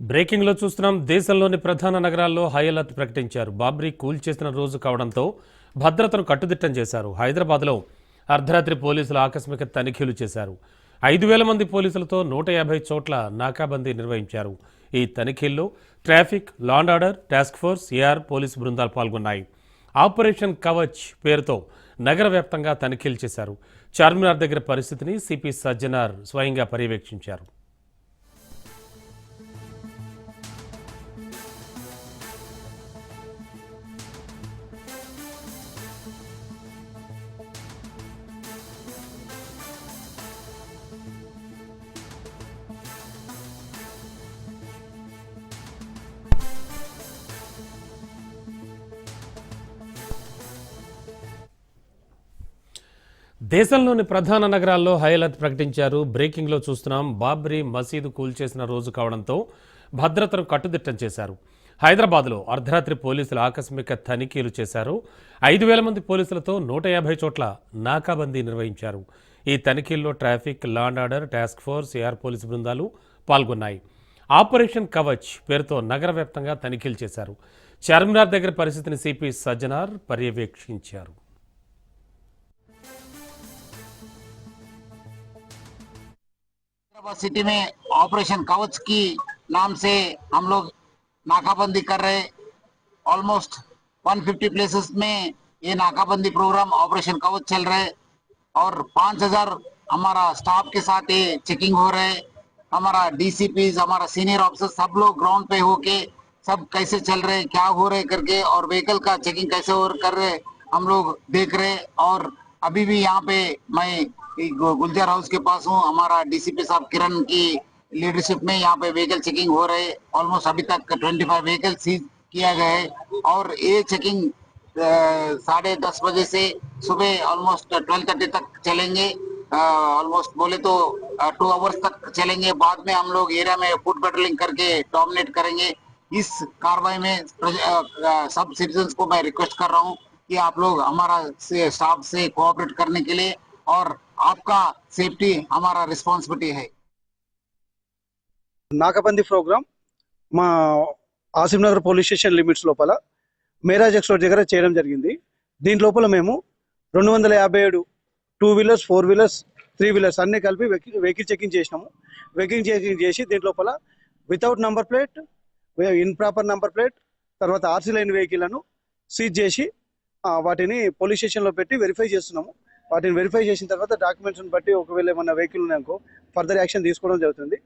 Breaking లో చూస్తున్నాం. దేశంలోని ప్రధాన నగరాల్లో హై అలర్ట్ ప్రకటించారు. బాబ్రీ కూల్చేసిన రోజు కావడంతో భద్రతను కట్టుదిట్టం చేశారు. హైదరాబాద్లో అర్ధరాత్రి పోలీసులు ఆకస్మిక తనిఖీలు చేశారు. 5,000 మంది పోలీసులతో 150 చోట్ల నాకాబందీ నిర్వహించారు. ఈ తనిఖీల్లో traffic, law and order, task force, AR police బృందాలు పాల్గొన్నాయి. ఆపరేషన్ కవచ్ పేరుతో నగర వ్యాప్తంగా తనిఖీలు చేశారు. చార్మినార్ దగ్గర పరిస్థితిని సిపి సజ్జనార్ స్వయంగా పర్యవేక్షించారు. దేశంలోని ప్రధాన నగరాల్లో హై అలర్ట్ ప్రకటించారు. బ్రేకింగ్లో చూస్తున్నాం. బాబ్రీ మసీదు కూల్చేసిన రోజు కావడంతో భద్రతను కట్టుదిట్టం చేశారు. హైదరాబాద్లో అర్ధరాత్రి పోలీసులు ఆకస్మిక తనిఖీలు చేశారు. 5,000 మంది పోలీసులతో 150 చోట్ల నాకాబందీ నిర్వహించారు. ఈ తనిఖీల్లో traffic, law and order, task force, AR police బృందాలు పాల్గొన్నాయి. ఆపరేషన్ కవచ్ పేరుతో నగర వ్యాప్తంగా తనిఖీలు చేశారు. చార్మినార్ దగ్గర పరిస్థితిని సిపి సజ్జనార్ పర్యవేక్షించారు. सिटी में ऑपरेशन कवच की नाम से हम लोग नाकाबंदी कर रहे। ऑलमोस्ट 150 प्लेसेस में ये नाकाबंदी प्रोग्राम ऑपरेशन कवच चल रहे और 5,000 हमारा स्टाफ के साथ ये चेकिंग हो रहे। हमारा डीसीपी, हमारा सीनियर ऑफिसर सब लोग ग्राउंड पे होके सब कैसे चल रहे, क्या हो रहे करके और व्हीकल का चेकिंग कैसे हो कर रहे हम लोग देख रहे। और अभी भी यहाँ पे मैं गुलजार हाउस के पास हूँ। हमारा डीसीपी साहब किरण की लीडरशिप में यहाँ पे व्हीकल चेकिंग हो रहे। ऑलमोस्ट अभी तक 25 व्हीकल सीज किया गया है और ये चेकिंग 10:30 बजे से सुबह ऑलमोस्ट 12:30 तक चलेंगे। ऑलमोस्ट बोले तो 2 आवर्स तक चलेंगे। बाद में हम लोग एरिया में फुट पेट्रोलिंग करके डोमिनेट करेंगे। इस कार्रवाई में सब सिटीजन्स को मैं रिक्वेस्ट कर रहा हूँ कि आप लोग हमारा स्टाफ से कोऑपरेट करने के लिए और आपका సేఫ్టీ हमारा रिस्पांसिबिलिटी है। నాకాబందీ ప్రోగ్రామ్ మా Asif Nagar police station limits లోపల మేరాజ్ ఎక్స్పోర్ట్ దగ్గర చేయడం జరిగింది. దీని లోపల మేము 257 2 వీలర్స్, 4 వీలర్స్, 3 వీలర్స్ అన్ని కలిపి వెహికల్ చెకింగ్ చేసినాము. వెహికల్ చెకింగ్ చేసి దీని లోపల without number plate, improper number plate, తర్వాత ఆర్సీ లైన్ వెహికల్ను సీజ్ చేసి వాటిని పోలీస్ స్టేషన్లో పెట్టి వెరిఫై చేస్తున్నాము. వాటిని వెరిఫై చేసిన తర్వాత డాక్యుమెంట్స్ని బట్టి ఒకవేళ ఏమన్నా వెహికల్ ఉన్నాయనుకో ఫర్దర్ యాక్షన్ తీసుకోవడం జరుగుతుంది.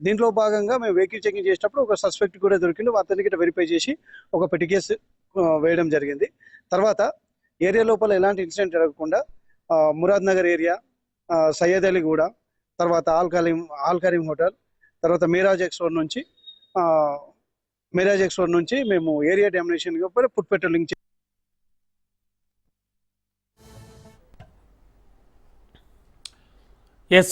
దీంట్లో భాగంగా మేము వెహికల్ చెకింగ్ చేసేటప్పుడు ఒక సస్పెక్ట్ కూడా దొరికింది. అతనికి వెరిఫై చేసి ఒక పెట్టి కేసు వేయడం జరిగింది. తర్వాత ఏరియా లోపల ఎలాంటి ఇన్సిడెంట్ జరగకుండా మురాద్ నగర్ ఏరియా, సయ్యద్ అలీగూడ, తర్వాత ఆల్ కరీం హోటల్, తర్వాత మేరాజ్ ఎక్స్పోర్ట్ నుంచి మేము ఏరియా డామినేషన్ ఫుట్ పెట్రోలింగ్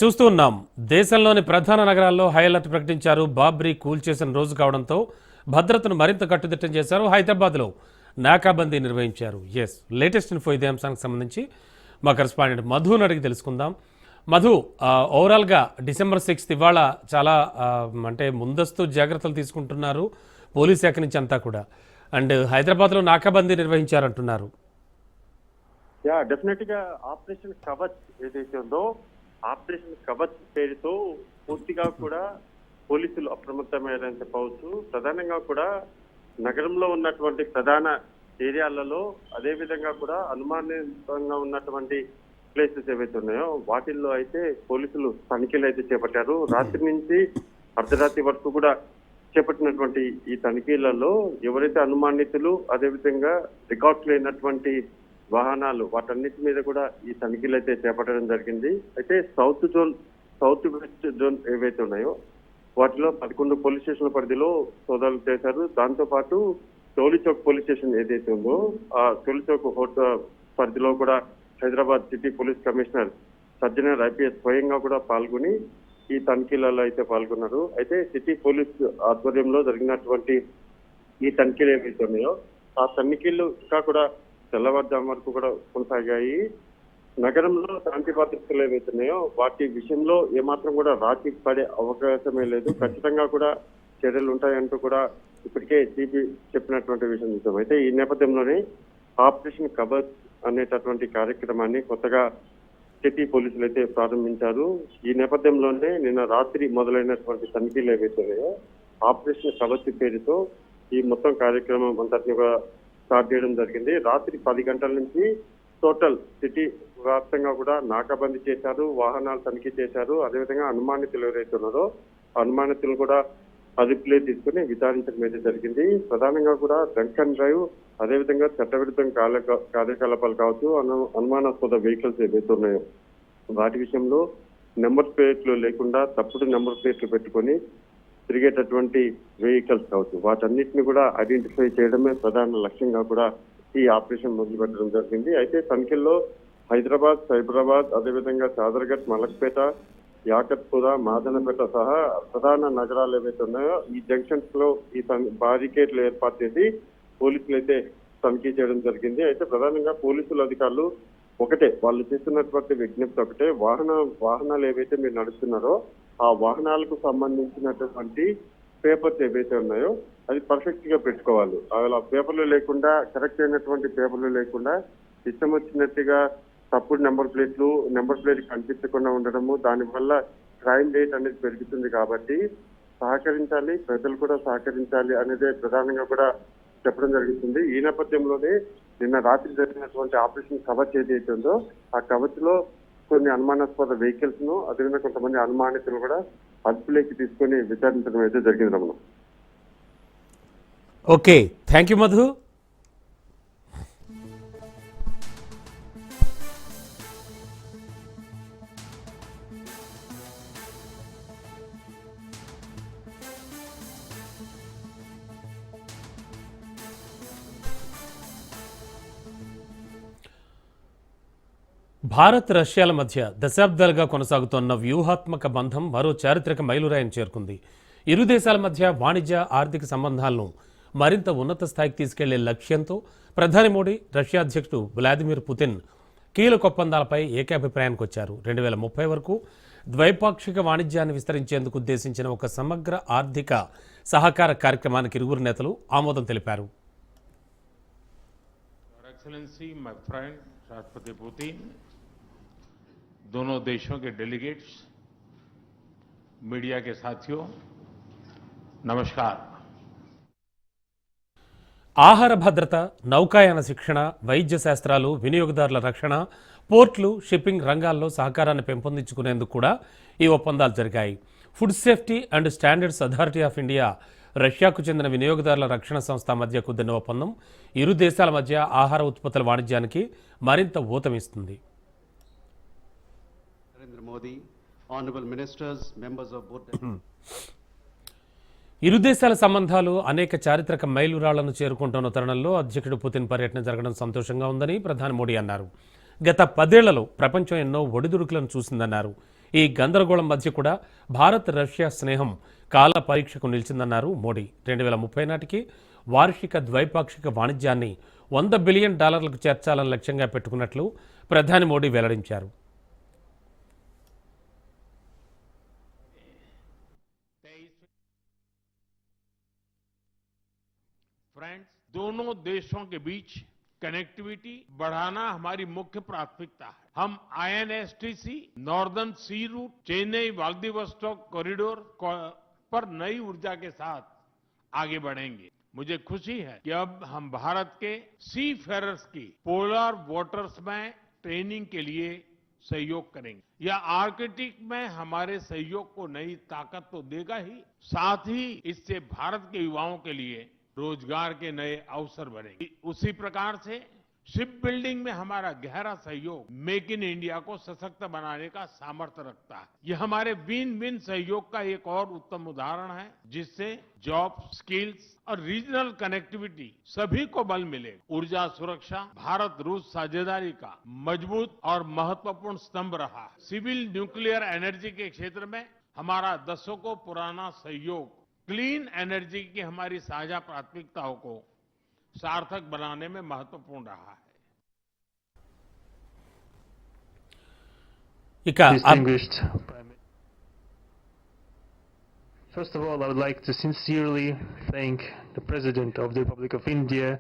చూస్తూ ఉన్నాం. దేశంలోని ప్రధాన నగరాల్లో హై అలర్ట్ ప్రకటించారు. బాబ్రీ కూల్చేసిన రోజు కావడంతో భద్రతను మరింత కట్టుదిట్టం చేశారు. హైదరాబాద్లో నాకాబందీ నిర్వహించారు. లేటెస్ట్ ఇన్ఫో ఇదే అంశానికి సంబంధించి మా కరెస్పాండెంట్ మధుని అడిగి తెలుసుకుందాం. మధు, ఓవరాల్గా December 6 ఇవాళ చాలా అంటే ముందస్తు జాగ్రత్తలు తీసుకుంటున్నారు పోలీస్ శాఖ నుంచి అంతా కూడా. అండ్ హైదరాబాద్లో నాకాబందీ నిర్వహించారంటున్నారు. డెఫినెట్గా ఆపరేషన్ కవచ్ ఏదైతే ఉందో ఆపరేషన్ కవచ్ పేరుతో పూర్తిగా కూడా పోలీసులు అప్రమత్తమయ్యారని చెప్పవచ్చు. ప్రధానంగా కూడా నగరంలో ఉన్నటువంటి ప్రధాన ఏరియాలలో, అదేవిధంగా కూడా అనుమానితంగా ఉన్నటువంటి ప్లేసెస్ ఏవైతే ఉన్నాయో వాటిల్లో అయితే పోలీసులు తనిఖీలు అయితే చేపట్టారు. రాత్రి నుంచి అర్ధరాత్రి వరకు కూడా చేపట్టినటువంటి ఈ తనిఖీలలో ఎవరైతే అనుమానితులు, అదేవిధంగా రికార్డ్స్ లేనటువంటి వాహనాలు, వాటన్నిటి మీద కూడా ఈ తనిఖీలు అయితే చేపట్టడం జరిగింది. అయితే సౌత్ వెస్ట్ జోన్ ఏవైతే ఉన్నాయో వాటిలో 11 పోలీస్ స్టేషన్ల పరిధిలో సోదాలు చేశారు. దాంతో పాటు టోలీచౌక్ పోలీస్ స్టేషన్ ఏదైతే ఉందో ఆ టోలీచౌక్ పరిధిలో కూడా Hyderabad city police commissioner Sajjanar IPS స్వయంగా కూడా పాల్గొని ఈ తనిఖీలలో అయితే పాల్గొన్నారు. అయితే సిటీ పోలీస్ ఆధ్వర్యంలో జరిగినటువంటి ఈ తనిఖీలు ఏవైతే ఉన్నాయో ఆ తనిఖీలు ఇంకా కూడా తెల్లవారుజాము వరకు కూడా కొనసాగాయి. నగరంలో శాంతి భద్రతలు ఏవైతున్నాయో వాటి విషయంలో ఏమాత్రం కూడా రాజీ పడే అవకాశమే లేదు. ఖచ్చితంగా కూడా చర్యలు ఉంటాయంటూ కూడా ఇప్పటికే సిపి చెప్పినటువంటి విషయం చూసాం. అయితే ఈ నేపథ్యంలోనే ఆపరేషన్ కవచ్ అనేటటువంటి కార్యక్రమాన్ని కొత్తగా సిటీ పోలీసులు అయితే ప్రారంభించారు. ఈ నేపథ్యంలోనే నిన్న రాత్రి మొదలైనటువంటి తనిఖీలు ఏవైతున్నాయో ఆపరేషన్ కవచ్ పేరుతో ఈ మొత్తం కార్యక్రమం అంతటిని కూడా స్టార్ట్ చేయడం జరిగింది. రాత్రి 10 గంటల నుంచి టోటల్ సిటీ వ్యాప్తంగా కూడా నాకాబందీ చేశారు, వాహనాలు తనిఖీ చేశారు. అదేవిధంగా అనుమానితులు ఎవరైతే ఉన్నారో అనుమానితులు కూడా అదుపులో తీసుకుని విచారించడం అయితే జరిగింది. ప్రధానంగా కూడా డ్రంక్ అండ్ డ్రైవ్, అదేవిధంగా చట్టవిరుద్ధం కార్యకలాపాలు కావచ్చు, అనుమానాస్పద వెహికల్స్ ఏవైతే ఉన్నాయో వాటి విషయంలో నెంబర్ ప్లేట్లు లేకుండా తప్పుడు నెంబర్ ప్లేట్లు పెట్టుకొని తిరిగేటటువంటి వెహికల్స్ కావచ్చు, వాటన్నిటిని కూడా ఐడెంటిఫై చేయడమే ప్రధాన లక్ష్యంగా కూడా ఈ ఆపరేషన్ మొదలు పెట్టడం జరిగింది. అయితే తనిఖీల్లో హైదరాబాద్, సైబరాబాద్, అదేవిధంగా చాదర్ఘట్, మలక్పేట, యాకత్పుర, మాదనపేట సహా ప్రధాన నగరాలు ఏవైతే ఉన్నాయో ఈ జంక్షన్స్ లో ఈ బారికేడ్లు ఏర్పాటు చేసి పోలీసులు అయితే తనిఖీ చేయడం జరిగింది. అయితే ప్రధానంగా పోలీసులు అధికారులు ఒకటే వాళ్ళు చేస్తున్నటువంటి విజ్ఞప్తి ఒకటే, వాహనాలు ఏవైతే మీరు నడుస్తున్నారో ఆ వాహనాలకు సంబంధించినటువంటి పేపర్స్ ఏవైతే ఉన్నాయో అది పర్ఫెక్ట్ గా పెట్టుకోవాలి. అలా పేపర్లు లేకుండా, కరెక్ట్ అయినటువంటి పేపర్లు లేకుండా ఇష్టం వచ్చినట్టుగా తప్పుడు నెంబర్ ప్లేట్ కనిపించకుండా ఉండడము, దానివల్ల క్రైమ్ రేట్ అనేది పెరుగుతుంది. కాబట్టి సహకరించాలి, ప్రజలు కూడా సహకరించాలి అనేదే ప్రధానంగా కూడా చెప్పడం జరుగుతుంది. ఈ నేపథ్యంలోనే నిన్న రాత్రి జరిగినటువంటి ఆపరేషన్ కవచ్ ఏదైతే ఉందో ఆ కవచ్ లో కొన్ని అనుమానాస్పద వెహికల్స్ ను, అదేవిధంగా కొంతమంది అనుమానితులు కూడా అదుపులోకి తీసుకొని విచారించడం అయితే జరిగింది. Ramana. Okay, thank you Madhu. Bharat రష్యాల మధ్య దశాబ్దాలుగా కొనసాగుతోన్న వ్యూహాత్మక బంధం మరో చారిత్రక మైలురాయిని చేరుకుంది. ఇరు దేశాల మధ్య వాణిజ్య, ఆర్థిక సంబంధాలను మరింత ఉన్నత స్థాయికి తీసుకెళ్లే లక్ష్యంతో ప్రధాని మోడీ, రష్యా అధ్యక్షుడు వ్లాదిమిర్ పుతిన్ కీలక ఒప్పందాలపై ఏకాభిప్రాయానికి వచ్చారు. 2030 వరకు ద్వైపాక్షిక వాణిజ్యాన్ని విస్తరించేందుకు ఉద్దేశించిన ఒక సమగ్ర ఆర్థిక సహకార కార్యక్రమానికి ఇరువురు నేతలు ఆమోదం తెలిపారు. दोनों देशों के डेलीगेट्स, मीडिया के साथियों, नमस्कार. ఆహార భద్రత, నౌకాయాన శిక్షణ, వైద్య శాస్త్రాలు, వినియోగదారుల రక్షణ, పోర్ట్లు, షిప్పింగ్ రంగాల్లో సహకారాన్ని పెంపొందించుకునేందుకు కూడా ఈ ఒప్పందాలు జరిగాయి. Food safety and standards authority of India, రష్యాకు చెందిన వినియోగదారుల రక్షణ సంస్థ మధ్య కుదిరిన ఒప్పందం ఇరు దేశాల మధ్య ఆహార ఉత్పత్తుల వాణిజ్యానికి మరింత ఊతమిస్తుంది. ఇరు దేశాల సంబంధాలు అనేక చారిత్రక మైలురాళ్లను చేరుకుంటున్న తరుణంలో అధ్యక్షుడు పుతిన్ పర్యటన జరగడం సంతోషంగా ఉందని ప్రధాని మోడీ అన్నారు. గత 10 ఏళ్లలో ప్రపంచం ఎన్నో ఒడిదుడుకులను చూసిందన్నారు. ఈ గందరగోళం మధ్య కూడా భారత్ రష్యా స్నేహం కాల పరీక్షకు నిలిచిందన్నారు మోడీ. 2030 నాటికి వార్షిక ద్వైపాక్షిక వాణిజ్యాన్ని $100 బిలియన్ చేర్చాలని లక్ష్యంగా పెట్టుకున్నట్లు ప్రధాని మోడీ వెల్లడించారు. फ्रेंड्स, दोनों देशों के बीच कनेक्टिविटी बढ़ाना हमारी मुख्य प्राथमिकता है. हम INSTC, नॉर्दर्न सी रूट, चेन्नई व्लादिवोस्टोक कॉरिडोर पर नई ऊर्जा के साथ आगे बढ़ेंगे. मुझे खुशी है कि अब हम भारत के सी फेरर्स की पोलर वाटर्स में ट्रेनिंग के लिए सहयोग करेंगे. यह आर्कटिक में हमारे सहयोग को नई ताकत तो देगा ही, साथ ही इससे भारत के युवाओं के लिए रोजगार के नए अवसर बनेंगे. उसी प्रकार से शिप बिल्डिंग में हमारा गहरा सहयोग मेक इन इंडिया को सशक्त बनाने का सामर्थ्य रखता है. यह हमारे विन विन सहयोग का एक और उत्तम उदाहरण है, जिससे जॉब, स्किल्स और रीजनल कनेक्टिविटी सभी को बल मिलेगा. ऊर्जा सुरक्षा भारत रूस साझेदारी का मजबूत और महत्वपूर्ण स्तंभ रहा है. सिविल न्यूक्लियर एनर्जी के क्षेत्र में हमारा दशकों पुराना सहयोग क्लीन एनर्जी की हमारी साझा प्राथमिकताओं को सार्थक बनाने में महत्वपूर्ण रहा है. First of all, I would like to sincerely thank the President of the Republic of India,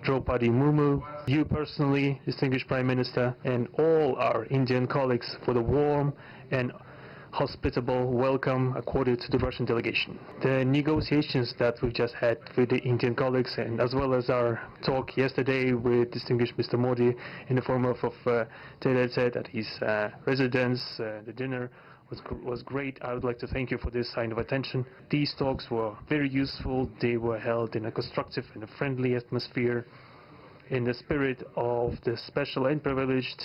Draupadi Murmu, you personally, distinguished Prime Minister, and all our Indian colleagues for the warm and hospitable welcome accorded to the Russian delegation. The negotiations that we've just had with the Indian colleagues, and as well as our talk yesterday with distinguished Mr. Modi in the form of Taylor at his residence, the dinner was great. I would like to thank you for this sign of attention. These talks were very useful. They were held in a constructive and a friendly atmosphere in the spirit of the special and privileged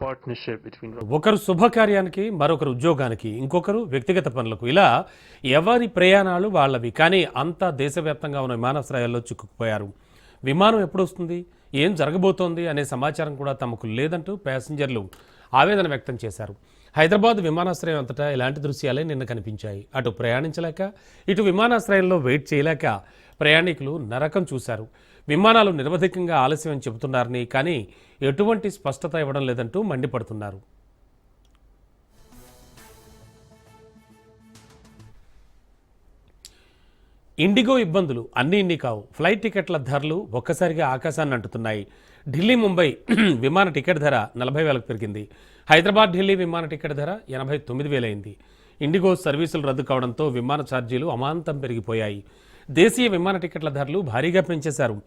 partnership between ఒకరు శుభకార్యానికి, మరొకరు ఉద్యోగానికి, ఇంకొకరు వ్యక్తిగత పనులకు, ఇలా ఎవరి ప్రయాణాలు వాళ్ళవి. కానీ అంతా దేశవ్యాప్తంగా ఉన్న విమానాశ్రయాల్లో చిక్కుకుపోయారు. విమానం ఎప్పుడు వస్తుంది, ఏం జరగబోతోంది అనే సమాచారం కూడా తమకు లేదంటూ ప్యాసింజర్లు ఆవేదన వ్యక్తం చేశారు. హైదరాబాద్ విమానాశ్రయం అంతటా ఇలాంటి దృశ్యాలే నిన్న కనిపించాయి. అటు ప్రయాణించలేక, ఇటు విమానాశ్రయంలో వెయిట్ చేయలేక ప్రయాణికులు నరకం చూశారు. విమానాలు నిరవధికంగా ఆలస్యం అని చెబుతున్నారని, కానీ ఎటువంటి స్పష్టత ఇవ్వడం లేదంటూ మండిపడుతున్నారు. ఇండిగో ఇబ్బందులు అన్నీ ఇన్ని కావు. ఫ్లైట్ టికెట్ల ధరలు ఒక్కసారిగా ఆకాశాన్ని అంటుతున్నాయి. ఢిల్లీ ముంబై విమాన టికెట్ ధర 40,000కు పెరిగింది. హైదరాబాద్ ఢిల్లీ విమాన టికెట్ ధర 89,000 అయింది. ఇండిగో సర్వీసులు రద్దు కావడంతో విమాన ఛార్జీలు అమాంతం పెరిగిపోయాయి. దేశీయ విమాన టికెట్ల ధరలు భారీగా పెంచేశారు.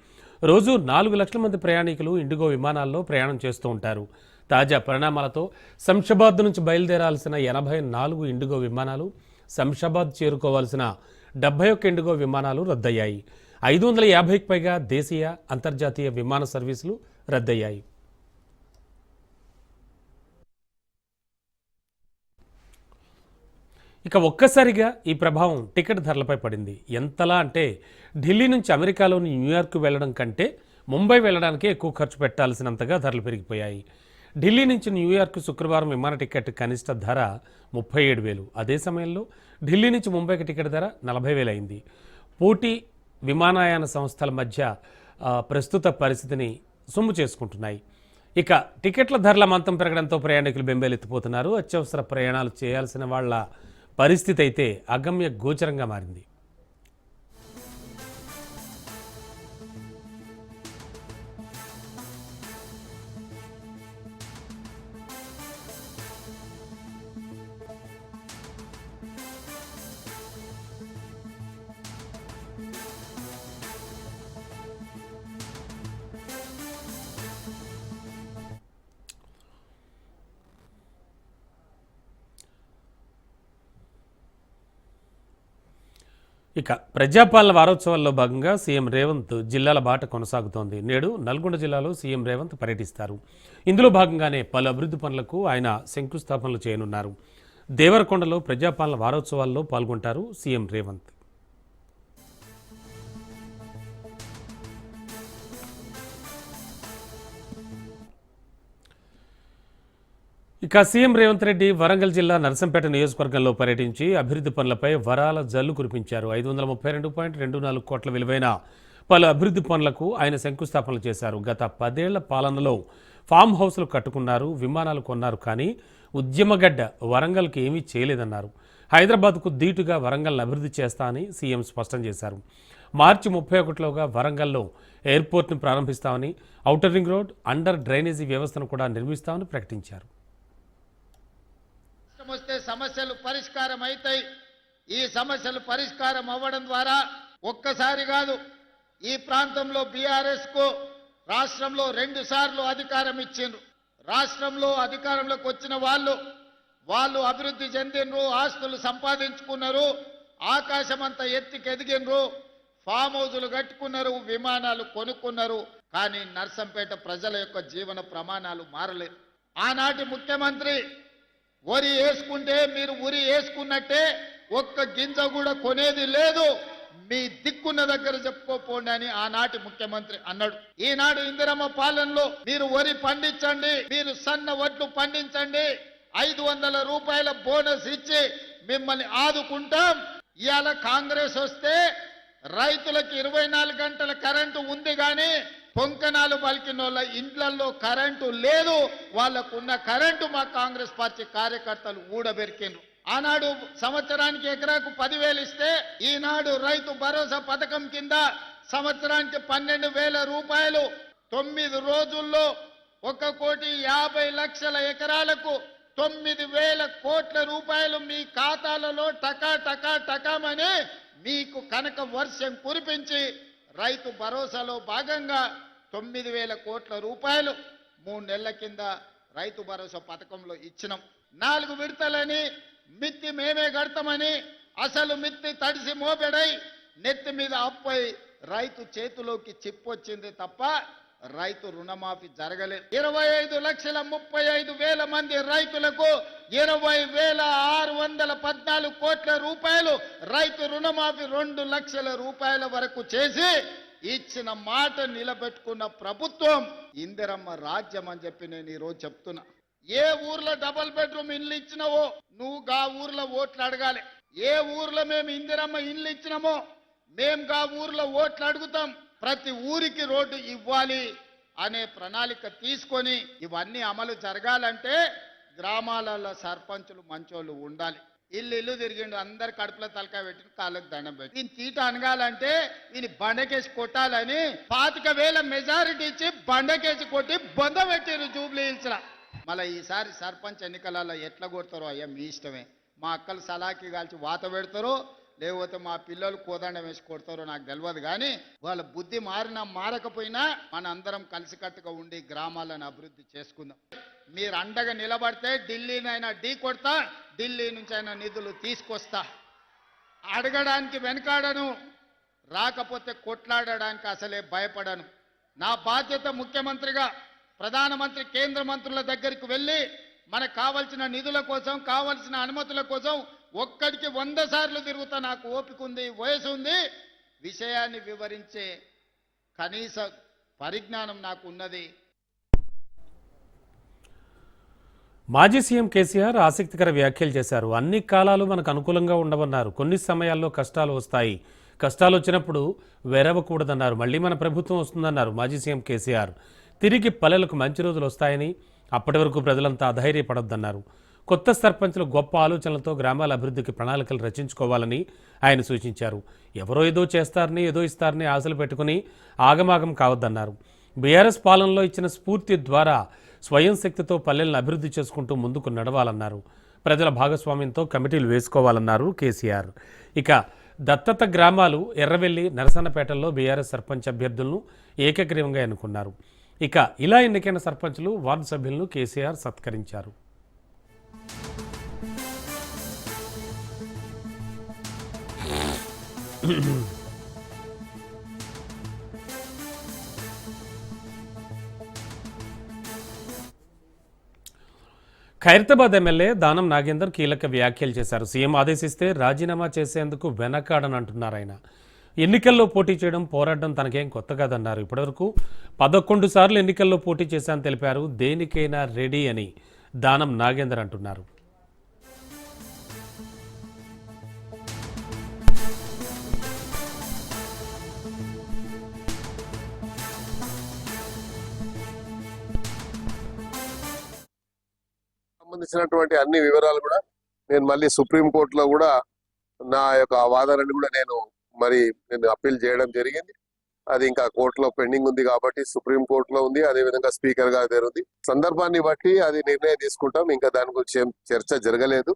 రోజు 4 లక్షల మంది ప్రయాణికులు ఇండిగో విమానాల్లో ప్రయాణం చేస్తూ ఉంటారు. తాజా పరిణామాలతో శంషాబాద్ నుంచి బయలుదేరాల్సిన 84 ఇండిగో విమానాలు, శంషాబాద్ చేరుకోవాల్సిన 71 ఇండిగో విమానాలు రద్దయ్యాయి. 550కి పైగా దేశీయ, అంతర్జాతీయ విమాన సర్వీసులు రద్దయ్యాయి. ఇక ఒక్కసారిగా ఈ ప్రభావం టికెట్ ధరలపై పడింది. ఎంతలా అంటే ఢిల్లీ నుంచి అమెరికాలోని న్యూయార్క్ వెళ్లడం కంటే ముంబై వెళ్లడానికే ఎక్కువ ఖర్చు పెట్టాల్సినంతగా ధరలు పెరిగిపోయాయి. ఢిల్లీ నుంచి న్యూయార్క్ శుక్రవారం విమాన టికెట్ కనిష్ట ధర 37,000. అదే సమయంలో ఢిల్లీ నుంచి ముంబైకి టికెట్ ధర 40,000 అయింది. పోటీ విమానయాన సంస్థల మధ్య ప్రస్తుత పరిస్థితిని సొమ్ము చేసుకుంటున్నాయి. ఇక టికెట్ల ధరల మంతం పెరగడంతో ప్రయాణికులు బెంబేలెత్తిపోతున్నారు. అత్యవసర ప్రయాణాలు చేయాల్సిన వాళ్ళ పరిస్థితి అయితే అగమ్య గోచరంగా మారింది. ఇక ప్రజాపాలన వారోత్సవాల్లో భాగంగా సీఎం రేవంత్ జిల్లాల బాట కొనసాగుతోంది. నేడు నల్గొండ జిల్లాలో సీఎం రేవంత్ పర్యటిస్తారు. ఇందులో భాగంగానే పలు అభివృద్ధి పనులకు ఆయన శంకుస్థాపనలు చేయనున్నారు. దేవరకొండలో ప్రజాపాలన వారోత్సవాల్లో పాల్గొంటారు సీఎం రేవంత్. ఇక సీఎం రేవంత్ రెడ్డి వరంగల్ జిల్లా నర్సంపేట నియోజకవర్గంలో పర్యటించి అభివృద్ధి పనులపై వరాల జల్లు కురిపించారు. 532.24 కోట్ల విలువైన పలు అభివృద్ధి పనులకు ఆయన శంకుస్థాపనలు చేశారు. గత 10 ఏళ్ల పాలనలో ఫామ్ హౌస్లు కట్టుకున్నారు, విమానాలు కొన్నారు, కానీ ఉద్యమగడ్డ వరంగల్కి ఏమీ చేయలేదన్నారు. హైదరాబాద్కు ధీటుగా వరంగల్ను అభివృద్ధి చేస్తా అని సీఎం స్పష్టం చేశారు. మార్చి 31లోగా వరంగల్లో ఎయిర్పోర్ట్ను ప్రారంభిస్తామని, outer ring road, under drainage వ్యవస్థను కూడా నిర్మిస్తామని ప్రకటించారు. వస్తే సమస్యలు పరిష్కారం అవుతాయి. ఈ సమస్యలు పరిష్కారం అవ్వడం ద్వారా ఒక్కసారి కాదు, ఈ ప్రాంతంలో బీఆర్ఎస్ కు రాష్ట్రంలో 2 సార్లు అధికారం ఇచ్చిండ్రు. రాష్ట్రంలో అధికారంలోకి వచ్చిన వాళ్ళు అభివృద్ధి చెందిండ్రు, ఆస్తులు సంపాదించుకున్నారు, ఆకాశమంతా ఎత్తికి ఎదిగినరు, ఫామ్ హౌజులు కట్టుకున్నారు, విమానాలు కొనుక్కున్నారు. కానీ నర్సంపేట ప్రజల యొక్క జీవన ప్రమాణాలు మారలేదు. ఆనాటి ముఖ్యమంత్రి వరి వేసుకుంటే మీరు ఉరి వేసుకున్నట్టే ఒక్క గింజ కూడా కొనేది లేదు, మీ దిక్కున్న దగ్గర చెప్పుకోపోండి అని ఆనాటి ముఖ్యమంత్రి అన్నాడు. ఈనాడు ఇందిరమ్మ పాలనలో మీరు వరి పండించండి, మీరు సన్న వడ్లు పండించండి, 500 రూపాయల బోనస్ ఇచ్చి మిమ్మల్ని ఆదుకుంటాం. ఇవాళ కాంగ్రెస్ వస్తే రైతులకు 24 గంటల కరెంటు ఉంది, కానీ పొంకనాలు పలికిన వాళ్ళ ఇండ్లలో కరెంటు లేదు. వాళ్ళకున్న కరెంటు మా కాంగ్రెస్ పార్టీ కార్యకర్తలు ఊడబెరికిండ్రు. ఆనాడు సంవత్సరానికి ఎకరాకు 10,000 ఇస్తే ఈనాడు రైతు భరోసా పథకం కింద సంవత్సరానికి 12,000 రూపాయలు 9 రోజుల్లో 1,50,00,000 ఎకరాలకు 9,000 కోట్ల రూపాయలు మీ ఖాతాలలో టకా టకా టకామని మీకు కనక వర్షం కురిపించి రైతు భరోసాలో భాగంగా 9,000 కోట్ల రూపాయలు 3 నెలల కింద రైతు భరోసా పథకంలో ఇచ్చినాం. 4 విడతలని మిత్తి మేమే కడతామని అసలు మిత్తి తడిసి మోపెడై నెత్తి మీద అప్పై రైతు చేతిలోకి చిప్పొచ్చింది తప్ప రైతు రుణమాఫీ జరగలేదు. 25,35,000 మంది రైతులకు 20,614 కోట్ల రూపాయలు రైతు రుణమాఫీ 2 లక్షల రూపాయల వరకు చేసి ఇచ్చిన మాట నిలబెట్టుకున్న ప్రభుత్వం ఇందిరమ్మ రాజ్యం అని చెప్పి నేను ఈరోజు చెప్తున్నా. ఏ ఊర్లో డబుల్ బెడ్రూమ్ ఇల్లు ఇచ్చినావో నువ్వు గా ఊర్లో ఓట్లు అడగాలి. ఏ ఊర్లో మేము ఇందిరమ్మ ఇల్లు ఇచ్చినామో మేము గా ఊర్లో ఓట్లు అడుగుతాం. ప్రతి ఊరికి రోడ్డు ఇవ్వాలి అనే ప్రణాళిక తీసుకొని ఇవన్నీ అమలు జరగాలంటే గ్రామాలలో సర్పంచులు మంచోళ్ళు ఉండాలి. ఇల్లు తిరిగిండు, అందరు కడుపులో తలకాయ పెట్టిన కాళ్ళకు దండం పెట్టి ఈయన తీట అనగాలంటే ఈయన బండకేసి కొట్టాలని 25,000 మెజారిటీ ఇచ్చి బండకేసి కొట్టి బొంద పెట్టారు జూబ్లీ హిల్స్ లా. మళ్ళీ ఈసారి సర్పంచ్ ఎన్నికలలో ఎట్లా కొడతారో అయ్యా మీ ఇష్టమే. మా అక్కలు సలాకి కాల్చి వాత పెడతారో లేకపోతే మా పిల్లలు కోదండం వేసి కొడతారో నాకు తెలియదు. కానీ వాళ్ళ బుద్ధి మారినా మారకపోయినా మన అందరం కలిసికట్టుగా ఉండి గ్రామాలను అభివృద్ధి చేసుకుందాం. మీరు అండగా నిలబడితే ఢిల్లీనైనా ఢీ కొడతా, ఢిల్లీ నుంచి అయినా నిధులు తీసుకొస్తా. అడగడానికి వెనకాడను, రాకపోతే కొట్లాడడానికి అసలే భయపడను. నా బాధ్యత ముఖ్యమంత్రిగా ప్రధానమంత్రి కేంద్ర మంత్రుల దగ్గరికి వెళ్ళి మనకు కావాల్సిన నిధుల కోసం కావాల్సిన అనుమతుల కోసం ఒక్కడికి 100 సార్లు తిరుగుతా. నాకు ఓపిక ఉంది, వయసు ఉంది, విషయాన్ని వివరించే కనీస పరిజ్ఞానం నాకు ఉన్నది. మాజీ సీఎం కేసీఆర్ ఆసక్తికర వ్యాఖ్యలు చేశారు. అన్ని కాలాలు మనకు అనుకూలంగా ఉండవన్నారు. కొన్ని సమయాల్లో కష్టాలు వస్తాయి, కష్టాలు వచ్చినప్పుడు వెరవకూడదన్నారు. మళ్ళీ మన ప్రభుత్వం వస్తుందన్నారు మాజీ సీఎం కేసీఆర్. తిరిగి పల్లెలకు మంచి రోజులు వస్తాయని, అప్పటి వరకు ప్రజలంతా అధైర్యపడొద్దన్నారు. కొత్త సర్పంచులు గొప్ప ఆలోచనలతో గ్రామాల అభివృద్ధికి ప్రణాళికలు రచించుకోవాలని ఆయన సూచించారు. ఎవరో ఏదో చేస్తారని ఏదో ఇస్తారని ఆశలు పెట్టుకుని ఆగమాగం కావద్దన్నారు. బీఆర్ఎస్ పాలనలో ఇచ్చిన స్ఫూర్తి ద్వారా స్వయం శక్తితో పల్లెలను అభివృద్ధి చేసుకుంటూ ముందుకు నడవాలన్నారు. ప్రజల భాగస్వామ్యంతో కమిటీలు వేసుకోవాలన్నారు కేసీఆర్. ఇక దత్తత గ్రామాలు ఎర్రవెల్లి, నరసన్నపేటల్లో బీఆర్ఎస్ సర్పంచ్ అభ్యర్థులను ఏకగ్రీవంగా ఎన్నుకున్నారు. ఇక ఇలా ఎన్నికైన సర్పంచులు, వార్డు సభ్యులను కేసీఆర్ సత్కరించారు. ఖైరతాబాద్ ఎమ్మెల్యే దానం నాగేందర్ కీలక వ్యాఖ్యలు చేశారు. సీఎం ఆదేశిస్తే రాజీనామా చేసేందుకు వెనకాడని అంటున్నారు ఆయన. ఎన్నికల్లో పోటీ చేయడం, పోరాడడం తనకేం కొత్త కాదన్నారు. ఇప్పటివరకు 11 సార్లు ఎన్నికల్లో పోటీ చేశానని తెలిపారు. దేనికైనా రెడీ అని దానం నాగేందర్ అంటున్నారు. సంబంధించినటువంటి అన్ని వివరాలు కూడా నేను మళ్ళీ సుప్రీంకోర్టులో కూడా నా యొక్క వాదనని కూడా నేను అప్పీల్ చేయడం జరిగింది. అది ఇంకా కోర్టులో పెండింగ్ ఉంది కాబట్టి సుప్రీంకోర్టులో ఉంది, అదే విధంగా స్పీకర్ గారి దగ్గర ఉంది. సందర్భాన్ని బట్టి అది నిర్ణయం తీసుకుంటాం. ఇంకా దాని గురించి ఏం చర్చ జరగలేదు.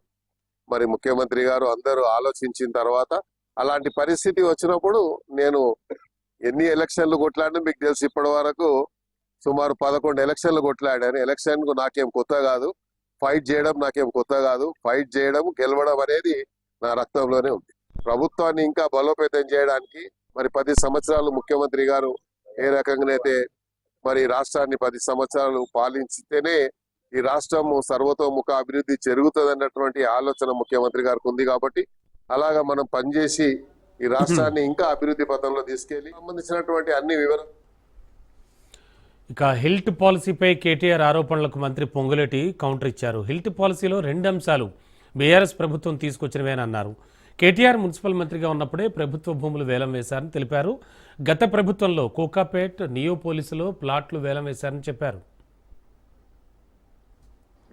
మరి ముఖ్యమంత్రి గారు అందరూ ఆలోచించిన తర్వాత అలాంటి పరిస్థితి వచ్చినప్పుడు నేను ఎన్ని ఎలక్షన్లు కొట్లాడినా మీకు తెలిసి ఇప్పటి వరకు సుమారు 11 ఎలక్షన్లు కొట్లాడాను. ఎలక్షన్ కు నాకేం కొత్త కాదు, ఫైట్ చేయడం నాకేం కొత్త కాదు. ఫైట్ చేయడం, గెలవడం అనేది నా రక్తంలోనే ఉంది. ప్రభుత్వాన్ని ఇంకా బలోపేతం చేయడానికి 10 సంవత్సరాలు ముఖ్యమంత్రి గారు ఏ రకంగానైతే రాష్ట్రాన్ని 10 సంవత్సరాలు పాలించితేనే ఈ రాష్ట్రం సర్వతోముఖ అభివృద్ధి జరుగుతుంది అన్నటువంటి ఆలోచన ముఖ్యమంత్రి గారికి ఉంది. కాబట్టి అలాగా మనం పనిచేసి ఈ రాష్ట్రాన్ని ఇంకా అభివృద్ధి పథంలో తీసుకెళ్లి సంబంధించినటువంటి అన్ని వివరాలు. ఇక హిల్ట్ పాలసీపై కేటీఆర్ ఆరోపణలకు మంత్రి పొంగులేటి కౌంటర్ ఇచ్చారు. హిల్ట్ పాలసీలో 2 అంశాలు బీఆర్ఎస్ ప్రభుత్వం తీసుకొచ్చినవేనన్నారు. కేటీఆర్ మున్సిపల్ మంత్రిగా ఉన్నప్పుడే ప్రభుత్వ భూములు వేలం వేశారని తెలిపారు. గత ప్రభుత్వంలో కోకాపేట్, నియో పోలీసులో ప్లాట్లు వేలం వేశారని చెప్పారు.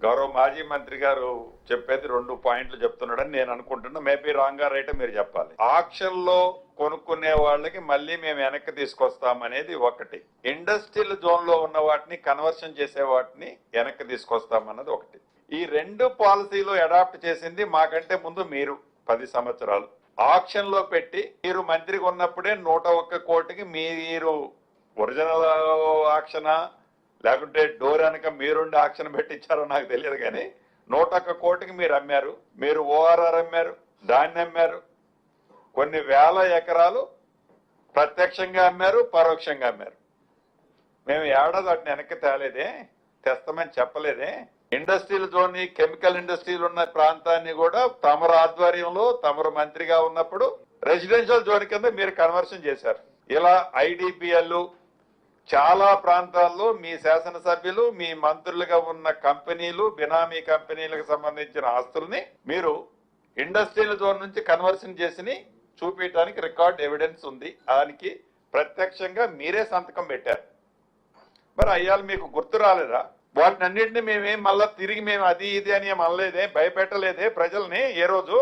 గౌరవ మాజీ మంత్రి గారు చెప్పేది 2 పాయింట్లు చెప్తున్నాడని నేను అనుకుంటున్నా. మేబీ రాంగ్ గా రైట్ మీరు చెప్పాలి. ఆక్షన్ లో కొనుక్కునే వాళ్ళకి మళ్ళీ మేము వెనక్కి తీసుకొస్తాం అనేది ఒకటి, ఇండస్ట్రియల్ జోన్ లో ఉన్న వాటిని కన్వర్షన్ చేసే వాటిని వెనక్కి తీసుకొస్తాం అన్నది ఒకటి. ఈ 2 పాలసీలు అడాప్ట్ చేసింది మాకంటే ముందు మీరు 10 సంవత్సరాలు. ఆక్షన్ లో పెట్టి మీరు మంత్రిగా ఉన్నప్పుడే 101 కోటికి మీరు ఒరిజినల్ ఆక్షనా లేకుంటే డోర్ వెనక మీరుండి ఆక్షన్ పెట్టించారో నాకు తెలియదు, కానీ 101 కోటికి మీరు అమ్మారు. మీరు ఓఆర్ఆర్ అమ్మారు, దాన్ని అమ్మారు, కొన్ని వేల ఎకరాలు ప్రత్యక్షంగా అమ్మారు, పరోక్షంగా అమ్మారు. మేము ఏడాది వాటిని వెనక్కి తేలేదే, తెస్తామని చెప్పలేదే. ఇండస్ట్రియల్ జోన్, కెమికల్ ఇండస్ట్రీలు ఉన్న ప్రాంతాన్ని కూడా తమరు ఆధ్వర్యంలో తమరు మంత్రిగా ఉన్నప్పుడు రెసిడెన్షియల్ జోన్ కింద మీరు కన్వర్షన్ చేశారు. ఇలా ఐడిపిఎల్ చాలా ప్రాంతాల్లో మీ శాసనసభ్యులు, మీ మంత్రులుగా ఉన్న కంపెనీలు, బినామీ కంపెనీలకు సంబంధించిన ఆస్తుల్ని మీరు ఇండస్ట్రియల్ జోన్ నుంచి కన్వర్షన్ చేసి చూపించడానికి రికార్డ్ ఎవిడెన్స్ ఉంది. దానికి ప్రత్యక్షంగా మీరే సంతకం పెట్టారు. మరి అయ్యాలు మీకు గుర్తు రాలేదా? వాటిని అన్నింటినీ మేమేం మళ్ళా తిరిగి మేము అది ఇది అని ఏం అనలేదే, భయపెట్టలేదే ప్రజల్ని ఏ రోజు?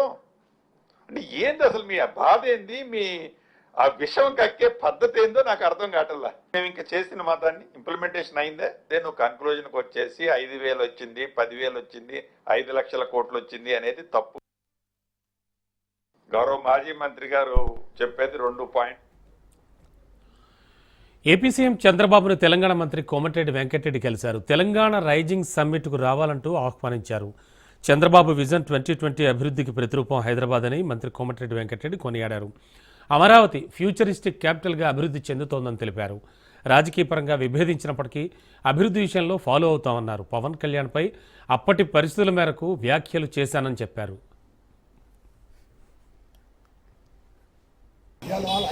అంటే ఏంది అసలు మీ బాధ ఏంది? మీ ఆ విషయం కక్కే పద్ధతి ఏందో నాకు అర్థం కావట్లా. మేము ఇంకా చేసిన మాత్రాన్ని ఇంప్లిమెంటేషన్ అయిందే, నువ్వు కన్క్లూజన్కి వచ్చేసి 5,000 వచ్చింది, 10,000 వచ్చింది, 5 లక్షల కోట్లు వచ్చింది అనేది తప్పు. గౌరవ మాజీ మంత్రి గారు చెప్పేది 2 పాయింట్. ఏపీ సీఎం చంద్రబాబును తెలంగాణ మంత్రి కోమటిరెడ్డి వెంకటరెడ్డి కలిశారు. తెలంగాణ రైజింగ్ సమ్మిట్కు రావాలంటూ ఆహ్వానించారు. చంద్రబాబు విజన్ 2020 అభివృద్ధికి ప్రతిరూపం హైదరాబాద్ అని మంత్రి కోమటిరెడ్డి వెంకటరెడ్డి కొనియాడారు. అమరావతి ఫ్యూచరిస్టిక్ క్యాపిటల్గా అభివృద్ధి చెందుతోందని తెలిపారు. రాజకీయ పరంగా విభేదించినప్పటికీ అభివృద్ధి విషయంలో ఫాలో అవుతామన్నారు. పవన్ కళ్యాణ్పై అప్పటి పరిస్థితుల మేరకు వ్యాఖ్యలు చేశానని చెప్పారు.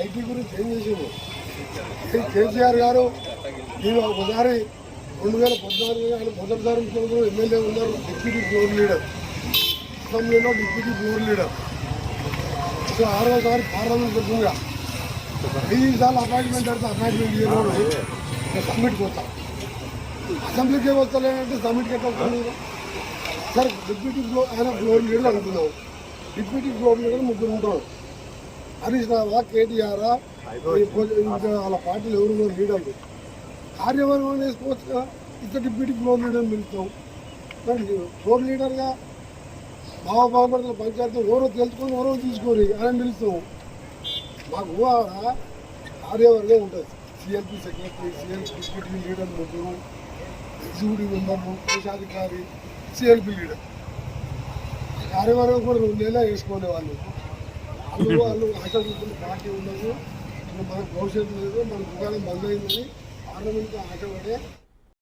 ఐటీ గురించి ఏం చేసింది కేసీఆర్ గారు? నేను ఒకసారి 2014 ఆయన మొదటిసారి ముఖ్యమంత్రి, ఎమ్మెల్యే ఉన్నారు, డిప్యూటీ ఫ్లోర్ లీడర్, అసెంబ్లీలో డిప్యూటీ ఫ్లోర్ లీడర్. సో 6వసారి పార్లమెంట్ సభ్యులుగా 5 సార్లు అపాయింట్మెంట్ అయితే అపాయింట్మెంట్ చేయడం సబ్మిట్కి వస్తాం. అసెంబ్లీకే వస్తలేనంటే సబ్మిట్కి ఎట్లా వస్తాను? సార్ డిప్యూటీ ఫ్లోర్, ఆయన ఫ్లోర్ లీడర్ అనుకున్నాం. డిప్యూటీ ఫ్లోర్ లీడర్ 3 ఉంటారు. హరీష్ రావా, కేటీఆర్, ఇంకా వాళ్ళ పార్టీలు ఎవరు లీడర్లు కార్యవర్గం వేసుకోవచ్చు కదా. ఇంత డిప్యూటీ ఫ్లోర్ లీడర్ పిలుస్తాం. మరి ఫ్లోర్ లీడర్గా బాబాపడుతున్న పంచాయతీ ఎవరో తెలుసుకొని ఎవరో తీసుకోరు, ఆయన పిలుస్తాం. మాకు కార్యవర్గం ఉంటుంది. CLP secretary, CLP deputy leader 3, executive మెంబర్లు, కోశాధికారి, సిఎల్పి లీడర్. కార్యవర్గం కూడా 2 నెలలు వేసుకోలే వాళ్ళు. వాళ్ళు ఆశ పార్టీ ఉండదు, మనకు భవిష్యత్తు లేదు, మన దుకాణం బంద్ అయిందని పార్లమెంట్కి ఆశపడే